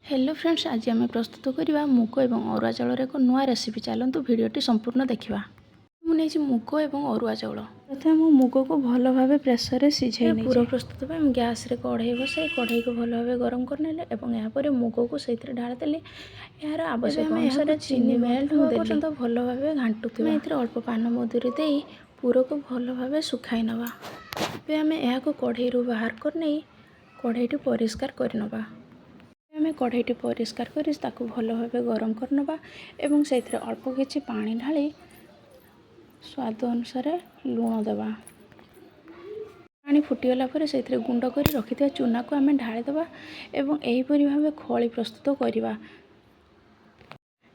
Hello friends, आज आम प्रस्तुत करवा मुग और अरुआ चाउल एक नुआ रेसिपी। चलतु भिडटी संपूर्ण देखा। मुझे मुग और अरुआ चाउल प्रथम मु मुग को भल भाव प्रेसर सिझे पूरा प्रस्तुत गैस रे कढ़ई बसाई कढ़ई को भल भाव गरम करने यापर मुग को से ढालीदेली। यार आवश्यक अनुसार चीनी मेल्ट पर्यंत भल भाव घाटुवा। अल्प पान मधुरी दे पूरा को भल भाव सुखाई नवा। आम यहाँ कढ़ई बाहर करने कढ़ई परिष्कार करनवा। आम कढ़ईटी परिष्कार कर भल भाव गरम करनवा एवं से अल्प किछि पानी ढाली स्वाद अनुसार लुण देवा। पानी फुटीगला से गुंड कर रखि चूना को आम ढालीदेवा एवं एहीपरि भाव खली प्रस्तुत करवा।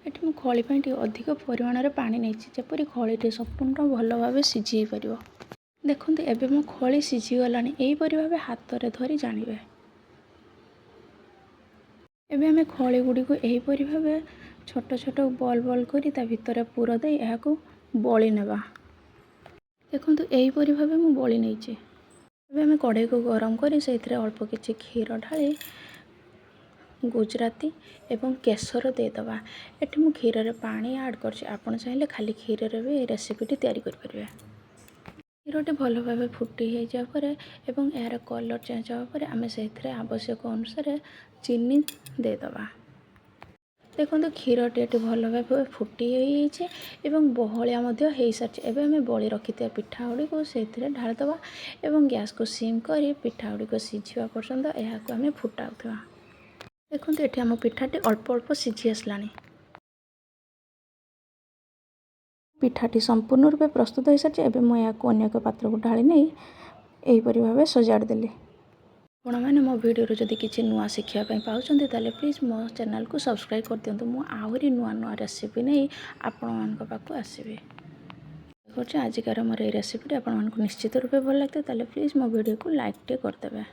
ये खली अधिक परिमाण में पानी नहीं जपरी खलीटी संपूर्ण भल भाव सिझी पार। देखते एवं मो खली सिझीगला यहीपरि भाव हाथ में धरी जानवे। एबे आम खली गुड़ी को यहीपरि भाव छोट छोट बल बल करी ता भितर पूर दे यहाँ बली नेबा। देखो यहीपरि भाव मु बली नहीं। आम कढ़ई को गरम करी से अल्प किछि क्षीर ढाली गुजराती एवं केसर देदेबा। एटी मु क्षीर रे पानी ऐड करछि। आपण चाहिए खाली क्षीर रे भी रेसिपीटी तैयारी कर परिबे। क्षीरटी भल भाव फुटी हो जापर एवं यार कलर चेंज होगा आम से आवश्यक अनुसार चीनी देदेबा। देखो क्षीरटी भल भाव फुटी एवं बहलिया हो सारी। एवं आम बली रखि पिठा गुड़ी को से ढालीदेवा एवं गैस को सिम कर पिठा गुड़ी को सिझा पर्यंत यहाँ आम फुटाऊा। देखो ये आम पिठाटी अल्प अल्प सिझी आसलानी। पिठाटी संपूर्ण रूपे प्रस्तुत हो सारी। एवं मुझे अन्य एक पात्र को ढाली नहीं यहीपरि भाव सजाड़देली। आपण मैंने मो वीडियो जदि किसी नुआ शिखापी पाँच ताले प्लीज़ मो चैनल को सब्सक्राइब कर दिंतु। मु आहरी नुआ नुआ रेसिपी नहीं आपण मान पाक आसबि। आजिकार मोर ये रेसिपी आपण निश्चित रूपे भल लगते ताले प्लीज़ मो वीडियो को लाइक टे करदेवे।